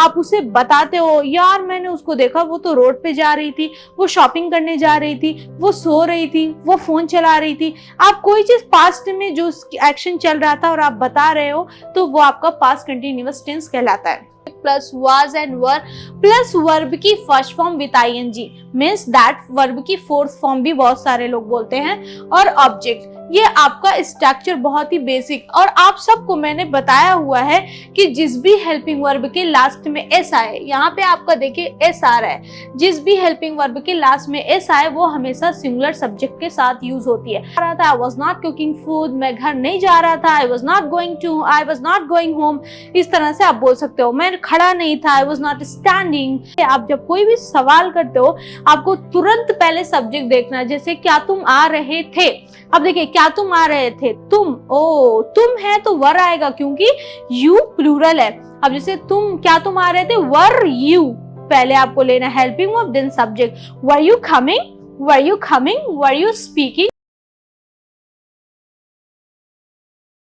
आप उसे बताते हो यार मैंने उसको देखा, वो तो रोड पे जा रही थी, वो शॉपिंग करने जा रही थी, वो सो रही थी, वो फोन चला रही थी। आप कोई चीज पास्ट में जो एक्शन चल रहा था और आप बता रहे हो तो वो आपका पास्ट कंटिन्यूअस टेंस कहलाता है। Plus was and were plus verb की first form with ING means that verb की फोर्थ फॉर्म भी बहुत सारे लोग बोलते हैं, और ऑब्जेक्ट। ये आपका स्ट्रक्चर बहुत ही बेसिक, और आप सबको मैंने बताया हुआ है कि जिस भी हेल्पिंग वर्ब के लास्ट में एस आए, यहाँ पे आपका देखिए एस आ रहा है, जिस भी हेल्पिंग वर्ब के लास्ट में एस आए वो हमेशा सिंगुलर सब्जेक्ट के साथ यूज होती है। I was not cooking food, मैं घर नहीं जा रहा था, I was not going home, इस तरह से आप बोल सकते हो। मैं खड़ा नहीं था, आई वाज नॉट स्टैंडिंग। आप जब कोई भी सवाल करते हो आपको तुरंत पहले सब्जेक्ट देखना, जैसे क्या तुम आ रहे थे। अब देखिए क्या तुम आ रहे थे, तुम, ओ तुम है तो वर आएगा क्योंकि यू प्लूरल है। अब जैसे तुम, क्या तुम आ रहे थे, वर यू, पहले आपको लेना helping verb then subject. Were you coming, were you speaking.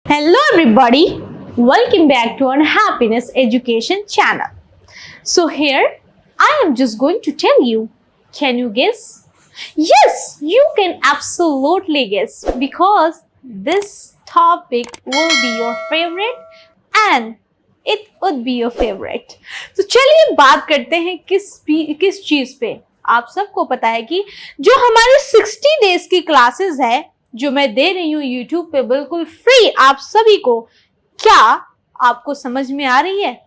Hello everybody, welcome back to our happiness education channel. So here I am just going to tell you, can you guess? Yes, you can absolutely guess because this topic will be your favorite and it would be your favorite. तो चलिए बात करते हैं किस चीज पे। आप सबको पता है कि जो हमारे 60 डेज की क्लासेस है जो मैं दे रही हूँ YouTube पे बिल्कुल फ्री आप सभी को, क्या आपको समझ में आ रही है?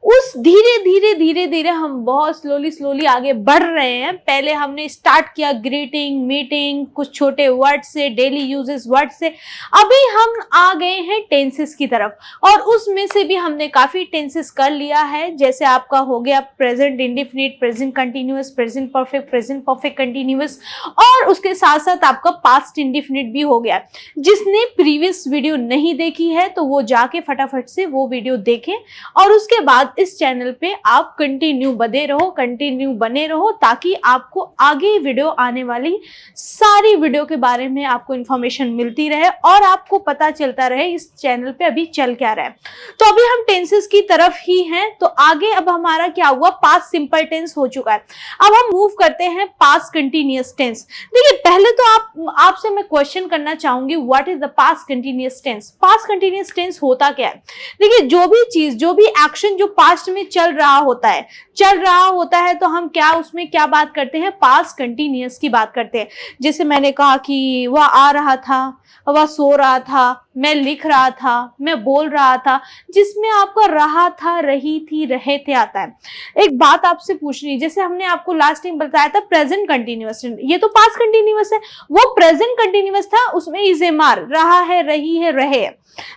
उस धीरे धीरे हम बहुत स्लोली आगे बढ़ रहे हैं। पहले हमने स्टार्ट किया ग्रीटिंग, मीटिंग, कुछ छोटे वर्ड से, डेली यूजेस वर्ड से, अभी हम आ गए हैं टेंसेस की तरफ, और उसमें से भी हमने काफी टेंसेस कर लिया है। जैसे आपका हो गया present indefinite, present continuous, present perfect continuous, और उसके साथ साथ आपका पास्ट इंडेफिनिट भी हो गया। जिसने प्रीवियस वीडियो नहीं देखी है तो वो जाके फटाफट से वो वीडियो देखें, और उसके बाद इस चैनल पे आप कंटिन्यू बने रहो ताकि आपको आगे वीडियो आने वाली सारी वीडियो के बारे में आपको इंफॉर्मेशन मिलती रहे और आपको पता चलता रहे इस चैनल पे अभी चल क्या रहा है। तो अभी हम टेंसेस की तरफ ही हैं, तो आगे अब हमारा क्या हुआ, पास्ट सिंपल टेंस हो चुका है। अब हम मूव करते हैं पास्ट कंटिन्यूअस टेंस। देखिए पहले तो आपसे मैं क्वेश्चन करना चाहूंगी, what is the past continuous tense? Past continuous tense होता क्या है? देखिए जो भी चीज, जो भी एक्शन जो पास्ट में चल रहा होता है तो हम क्या उसमें क्या बात करते हैं, पास्ट कंटिन्यूअस की बात करते हैं। जैसे मैंने कहा कि वह आ रहा था, वह सो रहा था, मैं लिख रहा था, मैं बोल रहा था, जिसमें आपका रहा था, रही थी, रहे थे आता है। एक बात आपसे पूछनी, जैसे हमने आपको लास्ट टाइम बताया था प्रेजेंट कंटिन्यूअस, ये तो पास्ट कंटिन्यूअस है, वो प्रेजेंट कंटिन्यूअस था, उसमें इज एम आर, रहा है, रही है, रहे,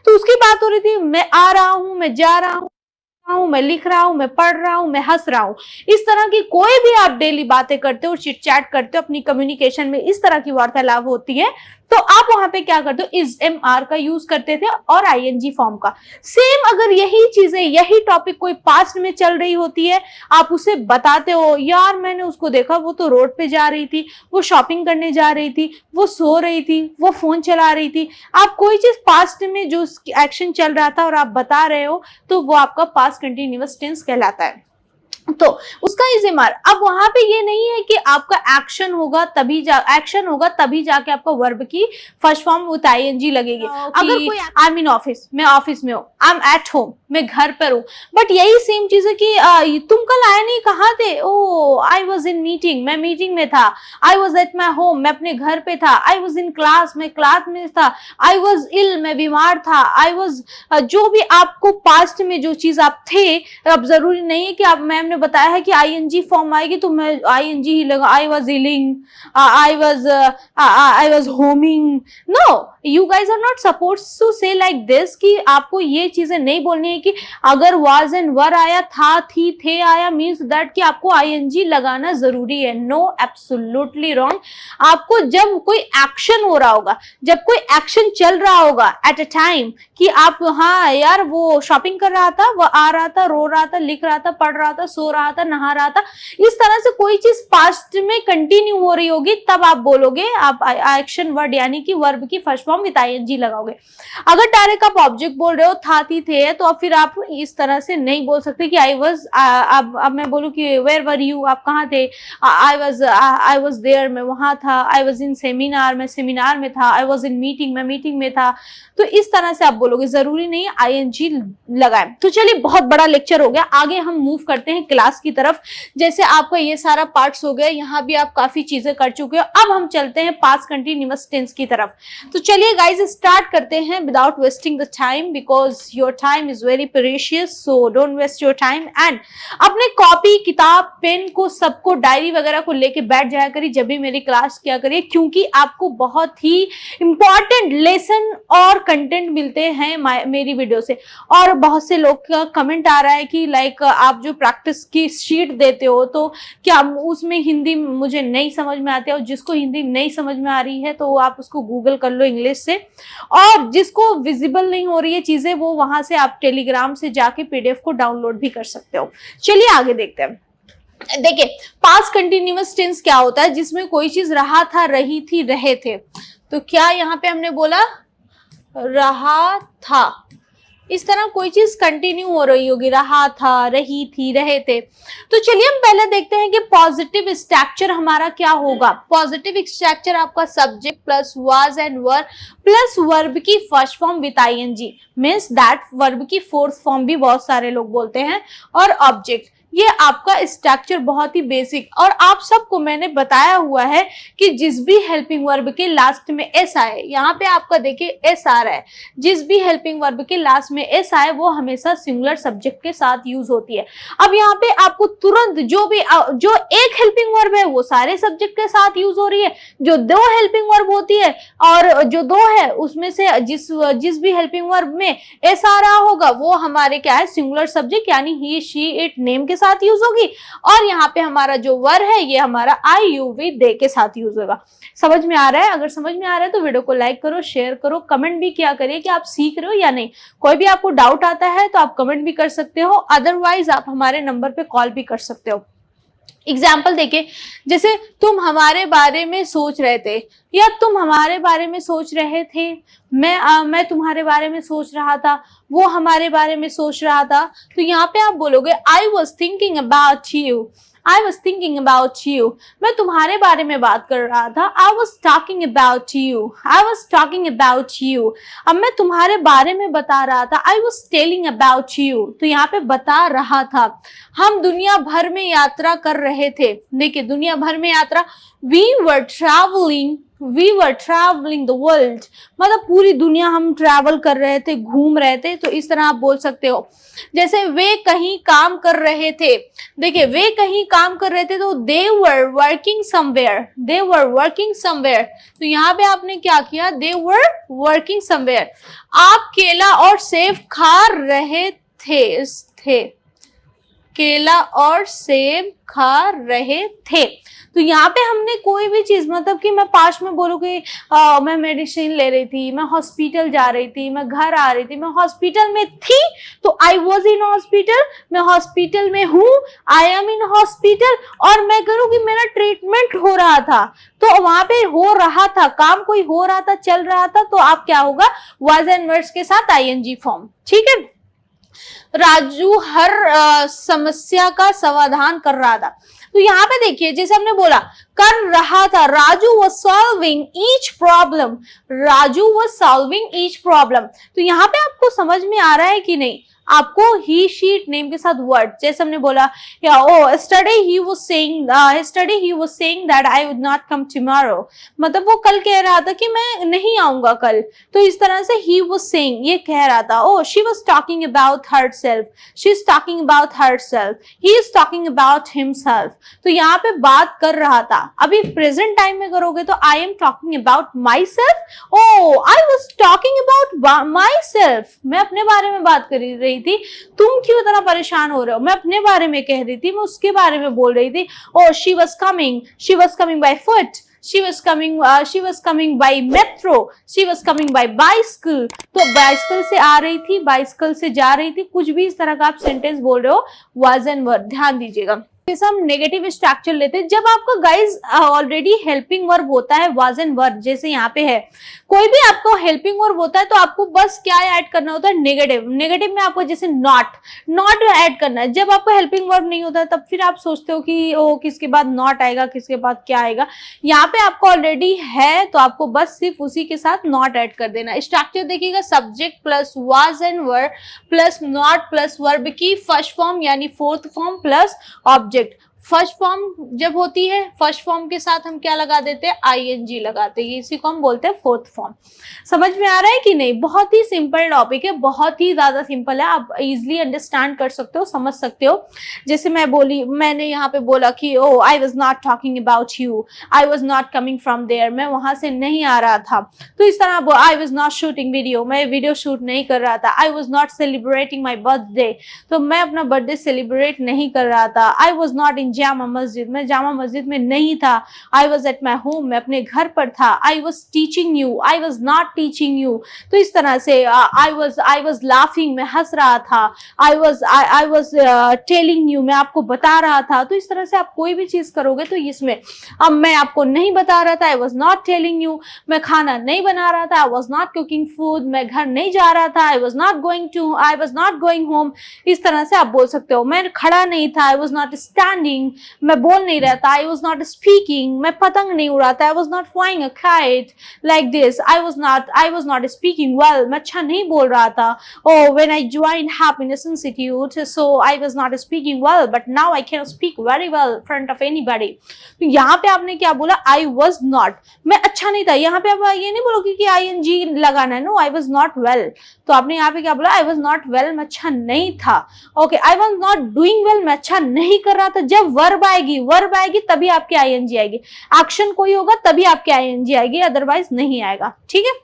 तो उसकी बात हो रही थी। मैं आ रहा हूं, मैं जा रहा हूं, मैं लिख रहा हूं, मैं पढ़ रहा हूं, मैं हंस रहा हूं। इस तरह की कोई भी आप डेली बातें करते हो, चिट चैट करते हो, अपनी कम्युनिकेशन में इस तरह की वार्तालाप होती है, तो आप वहां पे क्या करते हो, इज एम आर का यूज करते थे और आईएनजी फॉर्म का। सेम अगर यही चीजें, यही टॉपिक कोई पास्ट में चल रही होती है, आप उसे बताते हो यार मैंने उसको देखा, वो तो रोड पे जा रही थी, वो शॉपिंग करने जा रही थी, वो सो रही थी, वो फोन चला रही थी। आप कोई चीज पास्ट में जो एक्शन चल रहा था और आप बता रहे हो तो वो आपका पास्ट कंटिन्यूअस टेंस कहलाता है। तो उसका इज एम आर। अब वहां पे ये नहीं है कि आपका एक्शन होगा तभी जाके आपका वर्ब की फर्स्ट फॉर्म विद आईएनजी लगेगी। अगर कोई आई एम इन ऑफिस, मैं ऑफिस में हूँ, आई एम एट होम, मैं घर पर हूँ, बट यही सेम चीज है कि तुम कल आए नहीं, कहाँ थे? ओ आई वॉज इन मीटिंग, मैं मीटिंग में था। I was at my home, मैं अपने घर पे था। आई वॉज इन क्लास, मैं क्लास में था। आई वॉज इल, मैं बीमार था। आई वॉज, जो भी आपको पास्ट में जो चीज आप थे, अब जरूरी नहीं है कि आप, मैम ने बताया है कि आईएनजी फॉर्म आएगी तो मैं आईएनजी ही लगा, I was illing, I was homing. No, you guys are not supposed to say like this, कि आपको ये चीजें नहीं बोलनी है कि अगर वाज एंड वर आया, था, थी, थे आया, मीन्स दैट कि आपको आईएनजी लगाना जरूरी है। No, absolutely wrong. आपको जब कोई एक्शन हो रहा होगा, जब कोई एक्शन चल रहा होगा एट अ टाइम, कि आप, हाँ यार वो शॉपिंग कर रहा था, वो आ रहा था, रो रहा था, लिख रहा था, पढ़ रहा था, सो रहा था, नहा रहा था, इस तरह से कोई चीज पास्ट में कंटिन्यू हो रही होगी, तब आप बोलोगे, आप एक्शन वर्ड यानी कि वर्ब की फर्स्ट फॉर्म विद आईएनजी लगाओगे। अगर डायरेक्ट आप ऑब्जेक्ट बोल रहे हो था थी थे, तो अब फिर आप इस तरह से नहीं बोल सकते कि आई वॉज, अब मैं बोलूँ कि वेयर वर यू, आप कहाँ थे, आई वॉज देयर, मैं वहां था, आई वॉज इन सेमिनार, मैं सेमिनार में था, आई वॉज इन मीटिंग, मैं मीटिंग में था। तो इस तरह से आप बोलोगे, जरूरी नहीं आईएनजी लगाएं। तो चलिए, बहुत बड़ा लेक्चर हो गया, आगे हम मूव करते हैं क्लास की तरफ। जैसे आपका ये सारा पार्ट्स हो गया, यहाँ भी आप काफी चीजें कर चुके हो, अब हम चलते हैं पास्ट कंटिन्यूअस टेंस की तरफ। तो चलिए गाइज, स्टार्ट करते हैं without wasting the time, because your time is very precious, so don't waste your time. And अपने कॉपी, किताब, पेन को, सबको, डायरी वगैरह को लेके बैठ जाया करिए जब भी मेरी क्लास किया करिए, क्योंकि आपको बहुत ही इंपॉर्टेंट लेसन और कंटेंट मिलते हैं मेरी वीडियो से। और बहुत से लोग का कमेंट आ रहा है कि लाइक आप जो प्रैक्टिस की शीट देते हो तो क्या उसमें हिंदी मुझे नहीं समझ में आती है, और जिसको हिंदी नहीं समझ में आ रही है तो आप उसको गूगल कर लो इंग्लिश से, और जिसको विजिबल नहीं हो रही है चीजें, वो वहां से आप टेलीग्राम से जाके पीडीएफ को डाउनलोड भी कर सकते हो। चलिए आगे देखते हैं। देखिए, पास्ट कंटिन्यूअस टेंस क्या होता है, जिसमें कोई चीज रहा था, रही थी, रहे थे। तो क्या यहाँ पे हमने बोला रहा था, इस तरह कोई चीज कंटिन्यू हो रही होगी, रहा था, रही थी, रहे थे। तो चलिए हम पहले देखते हैं कि पॉजिटिव स्ट्रक्चर हमारा क्या होगा। पॉजिटिव स्ट्रक्चर आपका subject plus was and were plus verb की first form with ING, means that verb की फोर्थ फॉर्म भी बहुत सारे लोग बोलते हैं, और ऑब्जेक्ट। ये आपका स्ट्रक्चर बहुत ही बेसिक, और आप सबको मैंने बताया हुआ है कि जिस भी हेल्पिंग वर्ब के लास्ट में एस आए, यहाँ पे आपका देखिए एस आ रहा है, जिस भी हेल्पिंग वर्ब के लास्ट में एस आए वो हमेशा सिंगुलर सब्जेक्ट के साथ यूज होती है। अब यहाँ पे आपको तुरंत जो एक हेल्पिंग वर्ब है वो सारे सब्जेक्ट के साथ यूज हो रही है, जो दो हेल्पिंग वर्ब होती है और जो दो है उसमें से जिस भी हेल्पिंग वर्ब में एस आ रहा होगा वो हमारे क्या है, सिंगुलर सब्जेक्ट, यानी ही, शी, इट, नेम के साथ यूज होगी। और यहाँ पे हमारा जो वर है ये हमारा आई, यू, वी, दे के साथ यूज होगा। समझ में आ रहा है? अगर समझ में आ रहा है तो वीडियो को लाइक करो, शेयर करो, कमेंट भी किया करिए कि आप सीख रहे हो या नहीं। कोई भी आपको डाउट आता है तो आप कमेंट भी कर सकते हो, अदरवाइज आप हमारे नंबर पे कॉल भी कर सकते हो। एग्जाम्पल देखिए, जैसे तुम हमारे बारे में सोच रहे थे, या तुम हमारे बारे में सोच रहे थे, मैं तुम्हारे बारे में सोच रहा था, वो हमारे बारे में सोच रहा था। तो यहाँ पे आप बोलोगे I was thinking about you, I was thinking about you, मैं तुम्हारे बारे में बात कर रहा था। I was talking about you, I was talking about you. अब मैं तुम्हारे बारे में बता रहा था, I was telling about you. तो यहाँ पे बता रहा था। हम दुनिया भर में यात्रा कर रहे थे। देखिए, दुनिया भर में यात्रा, we were travelling the world, मतलब पूरी दुनिया हम ट्रैवल कर रहे थे, घूम रहे थे। तो इस तरह आप बोल सकते हो। जैसे वे कहीं काम कर रहे थे, देखिए वे कहीं काम कर रहे थे तो they were working somewhere, they were working somewhere. तो यहाँ पे आपने क्या किया, दे वर वर्किंग समवेयर। आप केला और सेब खा रहे थे, केला और सेब खा रहे थे। तो यहाँ पे हमने कोई भी चीज, मतलब कि मैं पास्ट में बोलूँ कि मैं मेडिसिन ले रही थी, मैं हॉस्पिटल जा रही थी, मैं घर आ रही थी, मैं हॉस्पिटल में थी, तो आई वॉज इन हॉस्पिटल, मैं हॉस्पिटल में हूँ, आई एम इन हॉस्पिटल। और मैं करूँ कि मेरा ट्रीटमेंट हो रहा था, तो वहां पे हो रहा था, काम कोई हो रहा था, चल रहा था, तो आप क्या होगा, वाज एंड वर्ड्स के साथ आईएनजी फॉर्म। ठीक है। राजू हर समस्या का समाधान कर रहा था। तो यहाँ पे देखिए, जैसे हमने बोला कर रहा था, Raju was solving each problem, Raju was solving each problem। तो यहाँ पे आपको समझ में आ रहा है कि नहीं, आपको ही, शी, नेम के साथ वर्ड, जैसे हमने बोला yesterday he was saying that I would not come tomorrow, मतलब वो कल कह रहा था कि मैं नहीं आऊंगा कल। तो इस तरह से he was saying, ये कह रहा था। she was talking about herself, she is talking about herself, he is talking about himself। तो यहाँ पे बात कर रहा था। अभी प्रेजेंट टाइम में करोगे तो I am talking about myself, I was talking about myself, मैं अपने बारे में बात कर रही थी। तुम क्यों इतना परेशान हो रहे हो, मैं अपने बारे में कह रही थी, मैं उसके बारे में बोल रही थी। she was coming by foot, she was coming by metro, she was coming by bicycle। तो बाइसिकल से आ रही थी, बाइसिकल से जा रही थी, कुछ भी इस तरह का आप सेंटेंस बोल रहे हो, वाज एंड वर, ध्यान दीजिएगा। जैसे हम नेगेटिव स्ट्रक्चर लेते हैं, जब आपका गाइज ऑलरेडी हेल्पिंग वर्ब होता है वाज एंड वर, जैसे यहाँ पे है, कोई भी आपको हेल्पिंग वर्ब होता है तो आपको बस क्या ऐड करना होता है, नेगेटिव। नेगेटिव में आपको जैसे नॉट ऐड करना है। जब आपको हेल्पिंग वर्ब नहीं होता है तब फिर आप सोचते हो कि ओ किसके बाद नॉट आएगा, किसके बाद क्या आएगा। यहाँ पे आपको ऑलरेडी है तो आपको बस सिर्फ उसी के साथ नॉट ऐड कर देना। स्ट्रक्चर देखिएगा, subject plus was and were plus not plus verb की फर्स्ट फॉर्म यानी fourth form plus object. First form जब होती है, फर्स्ट फॉर्म के साथ हम क्या लगा देते हैं, आईएनजी लगाते हैं, इसी को हम बोलते हैं फोर्थ फॉर्म। समझ में आ रहा है कि नहीं? बहुत ही सिंपल टॉपिक है, बहुत ही ज्यादा सिंपल है, आप इजिली अंडरस्टैंड कर सकते हो, समझ सकते हो। जैसे मैंने यहाँ पे बोला कि oh I was not talking about you, I was not coming from there, मैं वहां से नहीं आ रहा था। तो इस तरह आई वॉज नॉट शूटिंग वीडियो, मैं वीडियो शूट नहीं कर रहा था। आई was not celebrating my birthday, तो मैं अपना बर्थडे सेलिब्रेट नहीं कर रहा था। आई was not in Jama Masjid, मैं जामा मस्जिद में नहीं था। I was at my home, मैं अपने घर पर था। I was teaching you, I was not teaching you. तो इस तरह से आई वॉज लाफिंग, मैं हंस रहा था। आई वॉज टेलिंग यू, मैं आपको बता रहा था। तो इस तरह से आप कोई भी चीज करोगे तो इसमें अब मैं आपको नहीं बता रहा था, आई वॉज नॉट टेलिंग यू, मैं खाना नहीं बना रहा था, आई वॉज नॉट कुकिंग फूड, मैं घर नहीं जा रहा था, आई वॉज नॉट गोइंग होम। इस तरह से आप बोल सकते हो। मैं खड़ा नहीं था, आई वॉज नॉट स्टैंडिंग, मैं बोल नहीं रहा था, आई वॉज नॉट स्पीकिंग, मैं पतंग नहीं उड़ाता, I was not flying a kite like this, I was not speaking well, मैं अच्छा नहीं बोल रहा था। Oh when I joined happiness institute so I was not speaking well but now I can speak very well front of anybody. तो यहाँ पे आपने क्या बोला, आई वॉज नॉट, मैं अच्छा नहीं था। यहाँ पे आप ये नहीं बोलोगे कि ING लगाना है, no, I was not well. तो आपने यहाँ पे क्या बोला, आई वॉज नॉट वेल, मैं अच्छा नहीं था। Okay, I was not doing well, मैं अच्छा नहीं कर रहा था। जब वर्ब आएगी तभी आपकी ING आएगी। एक्शन कोई होगा तभी आपकी ING आएगी, अदरवाइज नहीं आएगा। ठीक है,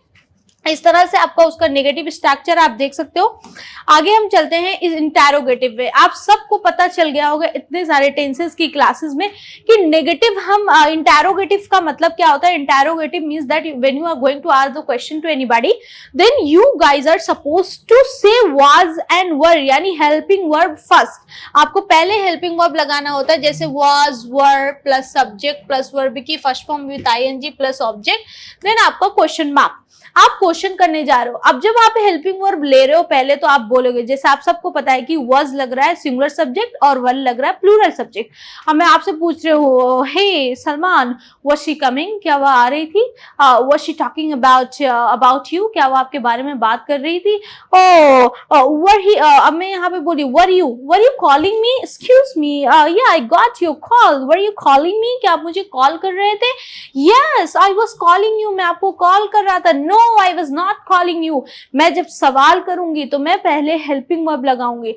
इस तरह से आपका उसका नेगेटिव स्ट्रक्चर आप देख सकते हो। आगे हम चलते हैं इस इंटेरोगेटिव वे। आप सबको पता चल गया होगा इतने सारे टेंसेस की क्लासेस में कि नेगेटिव हम इंटेरोगेटिव का मतलब क्या होता है। Interrogative means that when you are going to ask the question to anybody then you guys are suppose to say was and were, यानी हेल्पिंग वर्ब फर्स्ट। आपको पहले हेल्पिंग वर्ब लगाना होता है, जैसे was, were plus subject plus verb की first form with ING plus object, then आपका question mark. आप क्वेश्चन करने जा रहे हो। अब जब आप हेल्पिंग वर्ब ले रहे हो पहले तो आप बोलोगे, जैसे आप सबको पता है कि was लग रहा है सिंगुलर सब्जेक्ट और वर लग रहा है प्लूरल सब्जेक्ट। अब मैं आपसे पूछ रही हूँ, हे सलमान, was she coming, क्या वो आ रही थी? was she talking about you, क्या वो आपके बारे में बात कर रही थी? were he, अब मैं यहाँ पे बोली were you calling me, excuse me, yeah I got your call, were you calling me, क्या आप मुझे कॉल कर रहे थे? yes I was calling you, मैं आपको कॉल कर रहा था। no I was not calling you, मैं जब सवाल करूंगी तो मैं पहले हेल्पिंग वर्ब लगाऊंगी।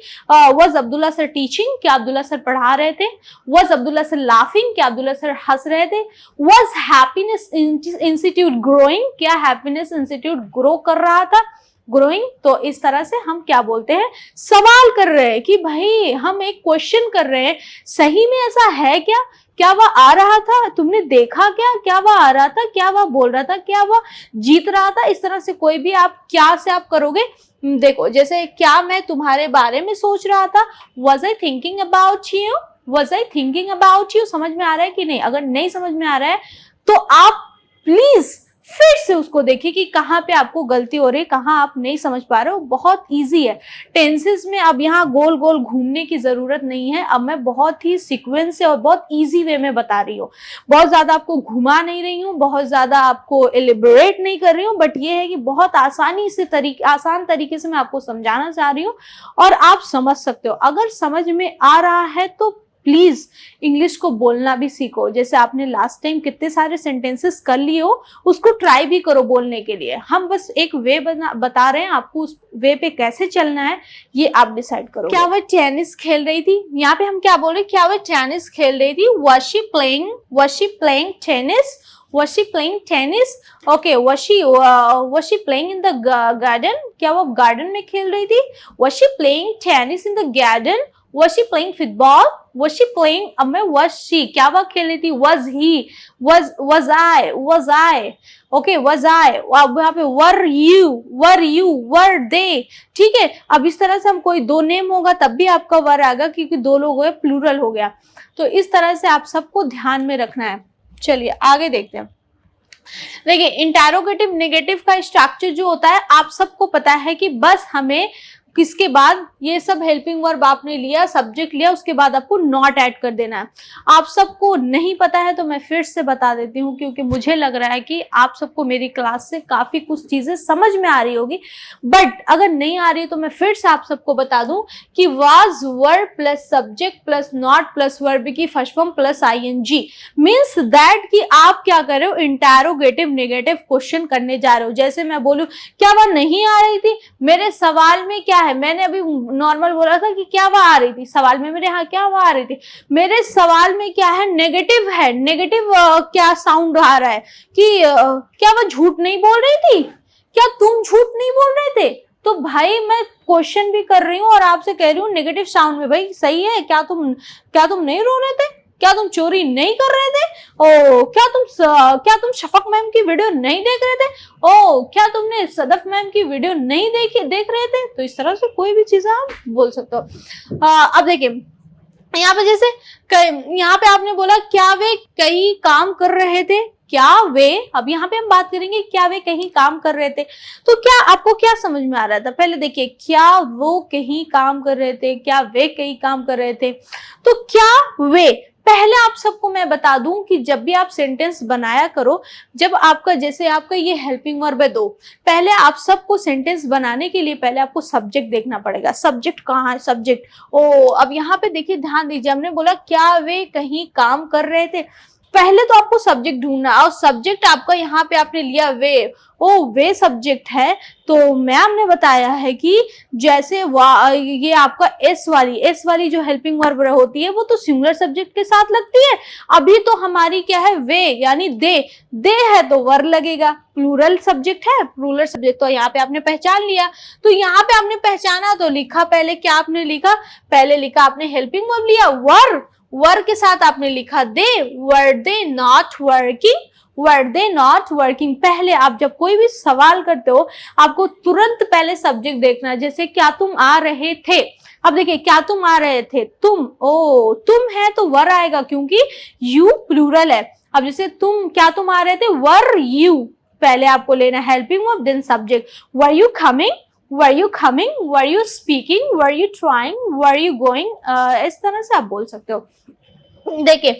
was अब्दुल्ला सर टीचिंग, क्या अब्दुल्ला सर पढ़ा रहे थे? was अब्दुल्ला सर लाफिंग, क्या अब्दुल्ला सर हंस रहे थे? was हैप्पीनेस इंस्टीट्यूट ग्रोइंग, क्या हैप्पीनेस इंस्टीट्यूट ग्रो कर रहा था? ग्रोइंग। तो इस तरह से हम क्या बोलते हैं, सवाल कर रहे हैं कि भाई हम एक क्वेश्चन कर रहे हैं, सही में ऐसा है क्या? क्या वह आ रहा था, तुमने देखा क्या वह आ रहा था, क्या वह बोल रहा था, क्या वह जीत रहा था? इस तरह से कोई भी आप क्या से आप करोगे। देखो, जैसे क्या मैं तुम्हारे बारे में सोच रहा था, was I thinking about you, was I thinking about you। समझ में आ रहा है कि नहीं? अगर नहीं समझ में आ रहा है तो आप प्लीज फिर से उसको देखिए कि कहाँ पे आपको गलती हो रही है, कहाँ आप नहीं समझ पा रहे हो। बहुत इजी है टेंसेस में, अब यहाँ गोल गोल घूमने की जरूरत नहीं है। अब मैं बहुत ही सीक्वेंस से और बहुत इजी वे में बता रही हूँ, बहुत ज्यादा आपको घुमा नहीं रही हूँ, बहुत ज्यादा आपको एलिबरेट नहीं कर रही हूँ, बट ये है कि बहुत आसान तरीके से मैं आपको समझाना चाह रही हूँ और आप समझ सकते हो। अगर समझ में आ रहा है तो प्लीज इंग्लिश को बोलना भी सीखो। जैसे आपने लास्ट टाइम कितने सारे सेंटेंसेस कर लिए हो, उसको ट्राई भी करो बोलने के लिए। हम बस एक वे बता रहे हैं आपको, उस वे पे कैसे चलना है ये आप डिसाइड करो। क्या वह टेनिस खेल रही थी? यहाँ पे हम क्या बोल रहे हैं, क्या वह टेनिस खेल रही थी? was she playing tennis? Was she playing tennis? Okay, was she playing in the garden? क्या वो गार्डन में खेल रही थी? Was she playing tennis in the garden? Was she playing football? Was she playing? अब मैं was she क्या वह खेल रही थी? Was he? Was I? Was I? Okay, was I? अब यहाँ पे were you? Were you? Were they? ठीक है, अब इस तरह से हम कोई दो नेम होगा तब भी आपका वर आएगा क्योंकि दो लोग हो गए, प्लूरल हो गया। तो इस तरह से आप सबको ध्यान में रखना है। चलिए आगे देखते हैं। देखिए इंटेरोगेटिव नेगेटिव का स्ट्रक्चर जो होता है आप सबको पता है कि बस हमें किसके बाद ये सब हेल्पिंग वर्ब आपने लिया, सब्जेक्ट लिया, उसके बाद आपको नॉट ऐड कर देना है। आप सबको नहीं पता है तो मैं फिर से बता देती हूँ क्योंकि मुझे लग रहा है कि आप सबको मेरी क्लास से काफी कुछ चीजें समझ में आ रही होगी, बट अगर नहीं आ रही तो मैं फिर से आप सबको बता दूं कि was verb plus subject plus not plus verb की first form plus ING means that कि आप क्या कर रहे हो, इंटेरोगेटिव नेगेटिव क्वेश्चन करने जा रहे हो। जैसे मैं बोलूं क्या वह नहीं आ रही थी, मेरे सवाल में क्या है, मैंने अभी नॉर्मल बोला था कि क्या वह आ रही थी, सवाल में मेरे यहाँ क्या वह आ रही थी, मेरे सवाल में क्या है, नेगेटिव है। नेगेटिव क्या साउंड आ रहा है कि क्या वह झूठ नहीं बोल रही थी, क्या तुम झूठ नहीं बोल रहे थे। तो भाई मैं क्वेश्चन भी कर रही हूँ और आपसे कह रही हूँ नेगेटिव साउंड में, भाई सही है, क्या तुम नहीं रो रहे थे, क्या तुम चोरी नहीं कर रहे थे, ओ क्या तुम शफक मैम की वीडियो नहीं देख रहे थे, ओ क्या तुमने सदफ मैम की वीडियो नहीं देख रहे थे। तो इस तरह से कोई भी चीज आप बोल सकते हो। अब देखिए यहाँ पे जैसे यहाँ पे आपने बोला क्या वे कई काम कर रहे थे, क्या वे, अब यहाँ पे हम बात करेंगे क्या वे कहीं काम कर रहे थे। तो क्या आपको क्या समझ में आ रहा था, पहले देखिए क्या वो कहीं काम कर रहे थे, क्या वे कहीं काम कर रहे थे। तो क्या वे, पहले आप सबको मैं बता दूं कि जब भी आप सेंटेंस बनाया करो, जब आपका जैसे आपका ये हेल्पिंग वर्ब है दो, पहले आप सबको सेंटेंस बनाने के लिए पहले आपको सब्जेक्ट देखना पड़ेगा। सब्जेक्ट कहाँ है, सब्जेक्ट, ओ अब यहाँ पे देखिए ध्यान दीजिए, हमने बोला क्या वे कहीं काम कर रहे थे, पहले तो आपको सब्जेक्ट ढूंढना, और सब्जेक्ट आपका यहाँ पे आपने लिया वे, ओ वे सब्जेक्ट है। तो मैम ने बताया है कि जैसे ये आपका एस वाली जो हेल्पिंग वर्ब होती है वो तो सिंगुलर सब्जेक्ट के साथ लगती है। अभी तो हमारी क्या है, वे यानी दे है तो वर लगेगा, प्लूरल सब्जेक्ट है, प्लूरल सब्जेक्ट तो यहाँ पे आपने पहचान लिया। तो यहाँ पे आपने पहचाना तो लिखा, पहले क्या आपने लिखा, पहले लिखा आपने हेल्पिंग वर्ब लिया वर के साथ आपने लिखा they, were they not working, were they not working. पहले आप जब कोई भी सवाल करते हो आपको तुरंत पहले सब्जेक्ट देखना है। जैसे क्या तुम आ रहे थे, अब देखिए क्या तुम आ रहे थे, तुम है तो वर आएगा क्योंकि यू प्लूरल है। अब जैसे क्या तुम आ रहे थे, वर यू, पहले आपको लेना helping verb then subject. Were you coming, were you coming, were you speaking, were you trying, were you going, इस तरह से आप बोल सकते हो। देखिए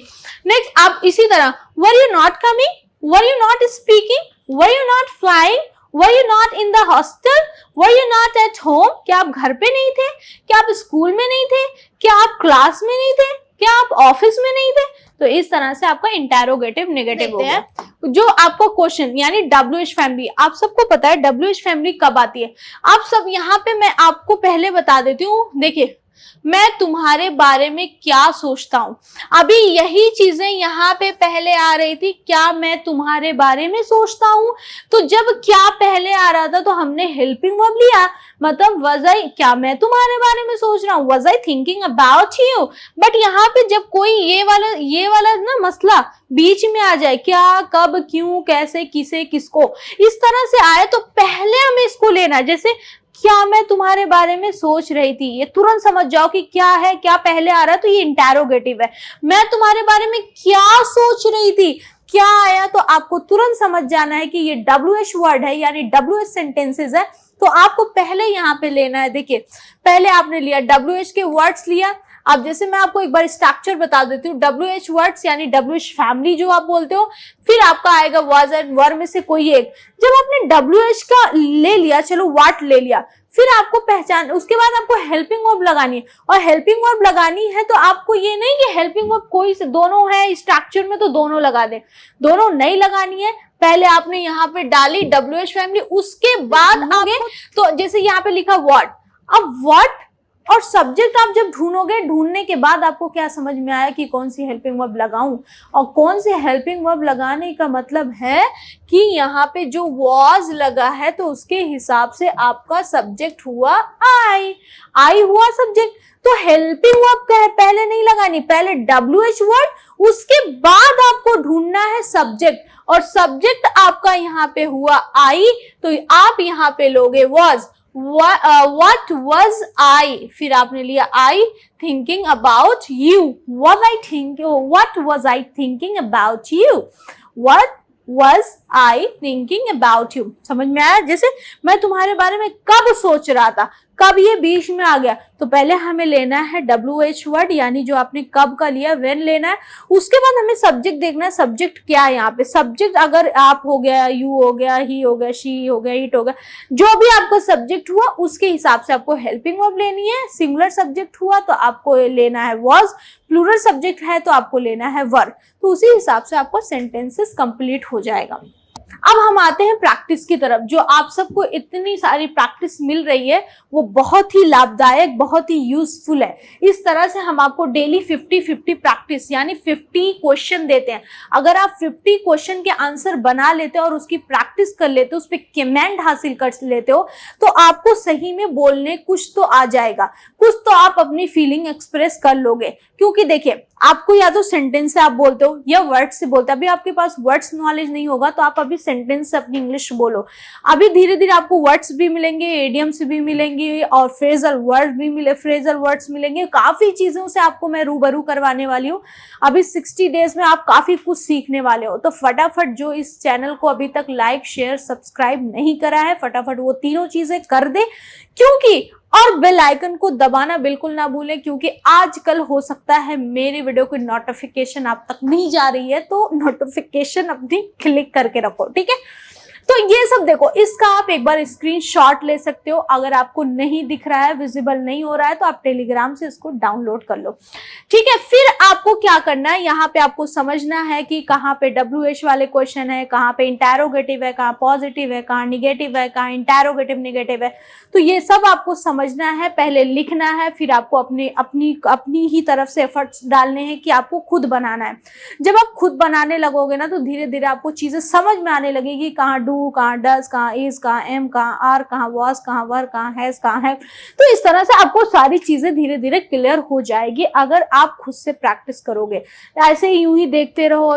नेक्स्ट आप इसी तरह were you not coming, were you not speaking, were you not flying, were you not in the hostel, were you not at home, क्या आप घर पे नहीं थे, क्या आप स्कूल में नहीं थे, क्या आप क्लास में नहीं थे, क्या आप ऑफिस में नहीं थे। तो इस तरह से आपका इंटेरोगेटिव नेगेटिव हो गया। जो आपको क्वेश्चन यानी WH फैमिली, आप सबको पता है WH फैमिली कब आती है। आप सब यहाँ पे मैं आपको पहले बता देती हूँ, देखिए मैं तुम्हारे बारे में क्या सोचता हूँ, अभी यही चीजें यहाँ पे पहले आ रही थी, क्या मैं तुम्हारे बारे में सोचता हूँ। तो जब क्या पहले आ रहा था तो हमने हेल्पिंग वर्ब लिया, मतलब was I, क्या मैं तुम्हारे बारे में सोच रहा हूँ, was I thinking about you। But यहाँ पे जब कोई ये वाला ना मसला बीच में आ जाए, क्या कब क्यों कैसे किसे किसको इस तरह से आए, तो पहले हमें इसको लेना। जैसे क्या मैं तुम्हारे बारे में सोच रही थी, ये तुरंत समझ जाओ कि क्या है, क्या पहले आ रहा है तो ये इंटेरोगेटिव है। मैं तुम्हारे बारे में क्या सोच रही थी, क्या आया तो आपको तुरंत समझ जाना है कि ये WH वर्ड है यानी WH सेंटेंसेस है। तो आपको पहले यहाँ पे लेना है, देखिए पहले आपने लिया WH के वर्ड्स लिया। अब जैसे मैं आपको एक बार स्ट्रक्चर बता देती हूँ, WH वर्ड्स यानी WH फैमिली जो आप बोलते हो, फिर आपका आएगा was एंड वर में से कोई एक। जब आपने WH का ले लिया, चलो what ले लिया, फिर आपको पहचान, उसके बाद आपको हेल्पिंग वर्ब लगानी है। और हेल्पिंग वर्ब लगानी है तो आपको ये नहीं कि हेल्पिंग वर्ब कोई से दोनों है स्ट्रक्चर में तो दोनों लगा दें, दोनों नहीं लगानी है। पहले आपने यहाँ पे डाली WH फैमिली, उसके बाद आगे तो जैसे यहाँ पे लिखा what, अब what और सब्जेक्ट आप जब ढूंढोगे, ढूंढने के बाद आपको क्या समझ में आया कि कौन सी हेल्पिंग वर्ब लगाऊं, और कौन सी हेल्पिंग वर्ब लगाने का मतलब है कि यहाँ पे जो was लगा है तो उसके हिसाब से आपका सब्जेक्ट हुआ I हुआ सब्जेक्ट। तो हेल्पिंग वर्ब पहले नहीं लगानी, पहले WH वर्ड, उसके बाद आपको ढूंढना है सब्जेक्ट, और सब्जेक्ट आपका यहाँ पे हुआ I, तो आप यहाँ पे लोगे was। What was I, फिर आपने लिया I thinking about you, what was I thinking about you, what was I thinking about you। समझ में आया? जैसे मैं तुम्हारे बारे में कब सोच रहा था, कब ये बीच में आ गया, तो पहले हमें लेना है WH वर्ड, यानी जो आपने कब का लिया when लेना है, उसके बाद हमें सब्जेक्ट देखना है, सब्जेक्ट क्या है यहाँ पे। सब्जेक्ट अगर आप हो गया, यू हो गया, ही हो गया, शी हो गया, इट हो गया, जो भी आपका सब्जेक्ट हुआ उसके हिसाब से आपको हेल्पिंग वर्ब लेनी है। सिंगुलर सब्जेक्ट हुआ तो आपको लेना है was, प्लूरल सब्जेक्ट है तो आपको लेना है वर, तो उसी हिसाब से आपको सेंटेंसेस कंप्लीट हो जाएगा। अब हम आते हैं प्रैक्टिस की तरफ। जो आप सबको इतनी सारी प्रैक्टिस मिल रही है वो बहुत ही लाभदायक, बहुत ही यूजफुल है। इस तरह से हम आपको डेली 50-50 प्रैक्टिस यानी 50 क्वेश्चन देते हैं। अगर आप 50 क्वेश्चन के आंसर बना लेते हो और उसकी प्रैक्टिस कर लेते हो, उस पर कमेंट हासिल कर लेते हो, तो आपको सही में बोलने कुछ तो आ जाएगा, कुछ तो आप अपनी फीलिंग एक्सप्रेस कर लोगे। क्योंकि देखिए, आपको या तो सेंटेंस से आप बोलते हो या वर्ड से बोलते हो। अभी आपके पास वर्ड्स नॉलेज नहीं होगा तो आप अभी सेंटेंस से अपनी इंग्लिश बोलो। अभी धीरे धीरे आपको वर्ड्स भी मिलेंगे, एडियम्स भी मिलेंगे और फ्रेजल वर्ड्स मिलेंगे। काफी चीजों से आपको मैं रूबरू करवाने वाली हूँ। अभी 60 डेज में आप काफी कुछ सीखने वाले हो। तो फटाफट जो इस चैनल को अभी तक लाइक, शेयर, सब्सक्राइब नहीं करा है, फटाफट वो तीनों चीजें कर दे, क्योंकि और बेल आइकन को दबाना बिल्कुल ना भूलें, क्योंकि आजकल हो सकता है मेरी वीडियो की नोटिफिकेशन आप तक नहीं जा रही है, तो नोटिफिकेशन अपनी क्लिक करके रखो, ठीक है। तो ये सब देखो, इसका आप एक बार स्क्रीनशॉट ले सकते हो। अगर आपको नहीं दिख रहा है, विजिबल नहीं हो रहा है, तो आप टेलीग्राम से इसको डाउनलोड कर लो, ठीक है। फिर आपको क्या करना है, यहाँ पे आपको समझना है कि कहाँ पे WH वाले क्वेश्चन है, कहाँ पे इंटैरोगेटिव है, कहाँ पॉजिटिव है, कहाँ निगेटिव है, कहाँ इंटैरोगेटिव निगेटिव है। तो ये सब आपको समझना है, पहले लिखना है, फिर आपको अपनी ही तरफ से एफर्ट्स डालने हैं कि आपको खुद बनाना है। जब आप खुद बनाने लगोगे ना, तो धीरे धीरे आपको चीजें समझ में आने लगेगी, कहाँ डू, कहाँ डज, कहाँ इज, कहाँ एम, कहाँ आर, कहाँ वॉज, कहाँ वर, कहाँ हैज, कहाँ है। तो इस तरह से आपको सारी चीजें धीरे धीरे क्लियर हो जाएगी अगर आप खुद से प्रैक्टिस करोगे। ऐसे यूं ही देखते रहो।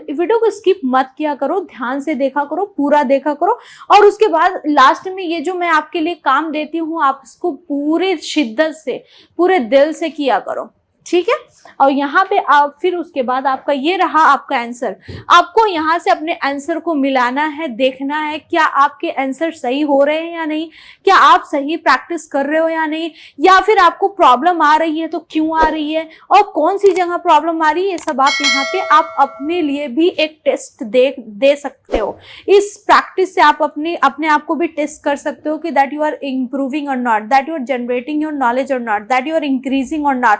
वीडियो को स्किप मत किया करो, ध्यान से देखा करो, पूरा देखा करो, और उसके बाद लास्ट में ये जो मैं आपके लिए काम देती हूँ, आप इसको पूरे शिद्दत से, पूरे दिल से किया करो, ठीक है। और यहाँ पे आप फिर उसके बाद आपका ये रहा आपका आंसर। आपको यहाँ से अपने आंसर को मिलाना है, देखना है क्या आपके आंसर सही हो रहे हैं या नहीं, क्या आप सही प्रैक्टिस कर रहे हो या नहीं, या फिर आपको प्रॉब्लम आ रही है तो क्यों आ रही है और कौन सी जगह प्रॉब्लम आ रही है। ये सब आप यहाँ पे आप अपने लिए भी एक टेस्ट दे सकते हो। इस प्रैक्टिस से आप अपने आप को भी टेस्ट कर सकते हो कि दैट यू आर इम्प्रूविंग और not, that you are generating your knowledge और not, that you are increasing और not.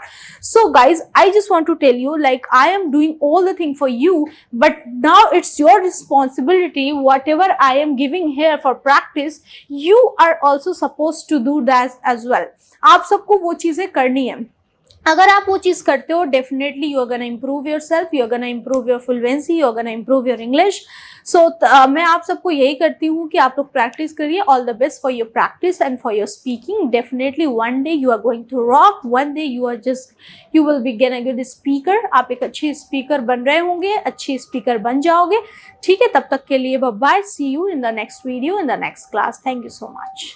So guys, I just want to tell you, like, I am doing all the thing for you, but now it's your responsibility. Whatever I am giving here for practice, you are also supposed to do that as well. आप सबको वो चीजें करनी है। अगर आप वो चीज करते हो, definitely you are gonna improve yourself, you are gonna improve your fluency, you are gonna improve your English. So मैं आप सबको यही करती हूँ कि आप लोग प्रैक्टिस करिए। All the best for your practice and for your speaking. Definitely one day you are going to rock, one day you will be gain a good speaker. आप एक अच्छी स्पीकर बन रहे होंगे, अच्छी स्पीकर बन जाओगे, ठीक है। तब तक के लिए bye bye, see you in the next video, in the next class. Thank you so much.